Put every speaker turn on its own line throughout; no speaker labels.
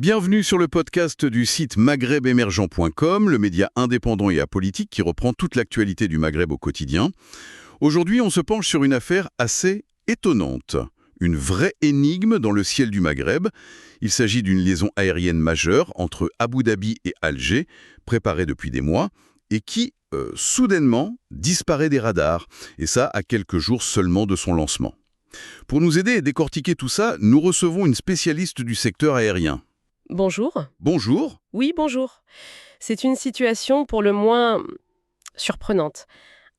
Bienvenue sur le podcast du site maghrebemergent.com, le média indépendant et apolitique qui reprend toute l'actualité du Maghreb au quotidien. Aujourd'hui, on se penche sur une affaire assez étonnante. Une vraie énigme dans le ciel du Maghreb. Il s'agit d'une liaison aérienne majeure entre Abu Dhabi et Alger, préparée depuis des mois, et qui, soudainement, disparaît des radars. Et ça, à quelques jours seulement de son lancement. Pour nous aider à décortiquer tout ça, nous recevons une spécialiste du secteur aérien.
Bonjour.
Bonjour.
Oui, bonjour. C'est une situation pour le moins surprenante.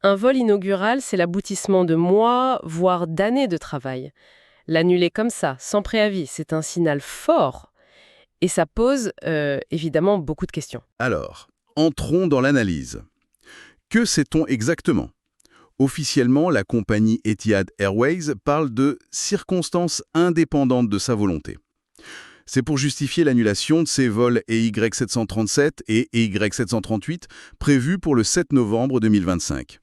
Un vol inaugural, c'est l'aboutissement de mois, voire d'années de travail. L'annuler comme ça, sans préavis, c'est un signal fort. Et ça pose, évidemment, beaucoup de questions.
Alors, entrons dans l'analyse. Que sait-on exactement ? Officiellement, la compagnie Etihad Airways parle de circonstances indépendantes de sa volonté. C'est pour justifier l'annulation de ces vols EY737 et EY738 prévus pour le 7 novembre 2025.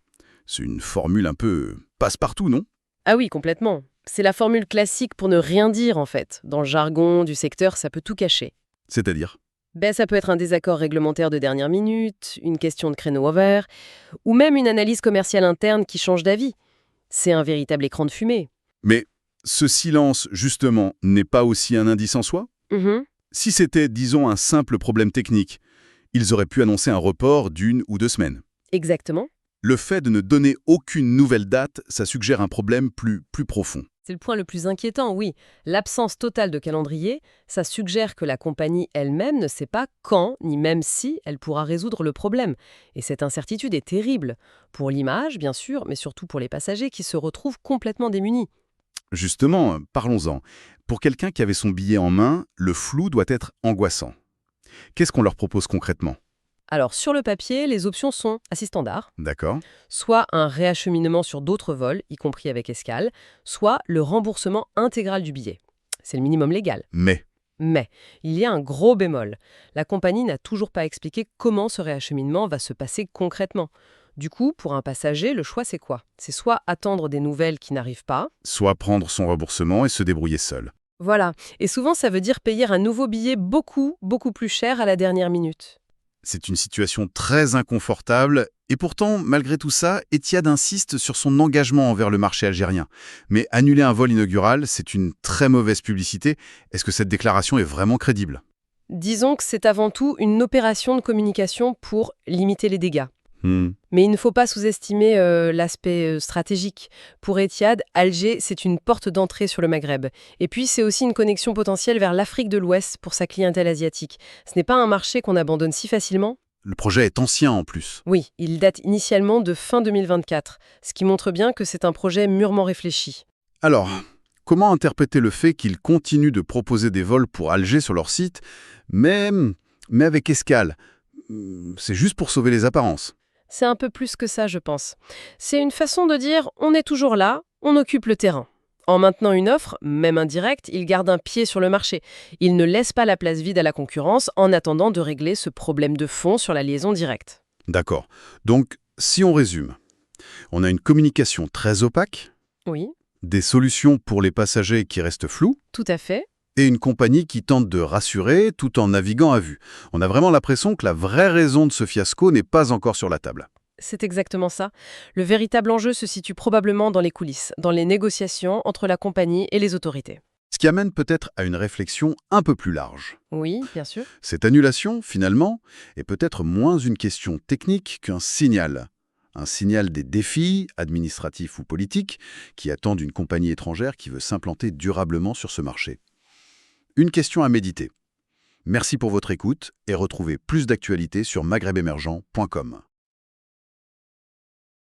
C'est une formule un peu passe-partout, non ?
Ah oui, complètement. C'est la formule classique pour ne rien dire, en fait. Dans le jargon du secteur, ça peut tout cacher.
C'est-à-dire ?
Ça peut être un désaccord réglementaire de dernière minute, une question de créneau horaire, ou même une analyse commerciale interne qui change d'avis. C'est un véritable écran de fumée.
Mais ce silence, justement, n'est pas aussi un indice en soi ? Si c'était, disons, un simple problème technique, ils auraient pu annoncer un report d'1 ou 2 semaines.
Exactement.
Le fait de ne donner aucune nouvelle date, ça suggère un problème plus profond.
C'est le point le plus inquiétant, oui. L'absence totale de calendrier, ça suggère que la compagnie elle-même ne sait pas quand, ni même si, elle pourra résoudre le problème. Et cette incertitude est terrible. Pour l'image, bien sûr, mais surtout pour les passagers qui se retrouvent complètement démunis.
Justement, parlons-en. Pour quelqu'un qui avait son billet en main, le flou doit être angoissant. Qu'est-ce qu'on leur propose concrètement ?
Alors, sur le papier, les options sont assez standards.
D'accord.
Soit un réacheminement sur d'autres vols, y compris avec escale, soit le remboursement intégral du billet. C'est le minimum légal.
Mais,
Il y a un gros bémol. La compagnie n'a toujours pas expliqué comment ce réacheminement va se passer concrètement. Du coup, pour un passager, le choix c'est quoi ? C'est soit attendre des nouvelles qui n'arrivent pas.
soit prendre son remboursement et se débrouiller seul.
Voilà. Et souvent, ça veut dire payer un nouveau billet beaucoup plus cher à la dernière minute.
C'est une situation très inconfortable, et pourtant, malgré tout ça, Etihad insiste sur son engagement envers le marché algérien. Mais annuler un vol inaugural, c'est une très mauvaise publicité. Est-ce que cette déclaration est vraiment crédible ?
Disons que c'est avant tout une opération de communication pour limiter les dégâts. Mais il ne faut pas sous-estimer l'aspect stratégique. Pour Etihad, Alger, c'est une porte d'entrée sur le Maghreb. Et puis, c'est aussi une connexion potentielle vers l'Afrique de l'Ouest pour sa clientèle asiatique. Ce n'est pas un marché qu'on abandonne si facilement.
Le projet est ancien en plus.
Oui, il date initialement de fin 2024, ce qui montre bien que c'est un projet mûrement réfléchi.
Alors, comment interpréter le fait qu'ils continuent de proposer des vols pour Alger sur leur site, mais avec escale ? C'est juste pour sauver les apparences.
C'est un peu plus que ça, je pense. C'est une façon de dire « on est toujours là, on occupe le terrain ». En maintenant une offre, même indirecte, il garde un pied sur le marché. Il ne laisse pas la place vide à la concurrence en attendant de régler ce problème de fond sur la liaison directe.
D'accord. Donc, si on résume, on a une communication très opaque,
Oui,
des solutions pour les passagers qui restent floues,
tout à fait.
et une compagnie qui tente de rassurer tout en naviguant à vue. On a vraiment l'impression que la vraie raison de ce fiasco n'est pas encore sur la table.
C'est exactement ça. Le véritable enjeu se situe probablement dans les coulisses, dans les négociations entre la compagnie et les autorités.
Ce qui amène peut-être à une réflexion un peu plus large.
Oui, bien sûr.
Cette annulation, finalement, est peut-être moins une question technique qu'un signal. Un signal des défis, administratifs ou politiques, qui attendent une compagnie étrangère qui veut s'implanter durablement sur ce marché. Une question à méditer. Merci pour votre écoute et retrouvez plus d'actualités sur maghrebemergent.com.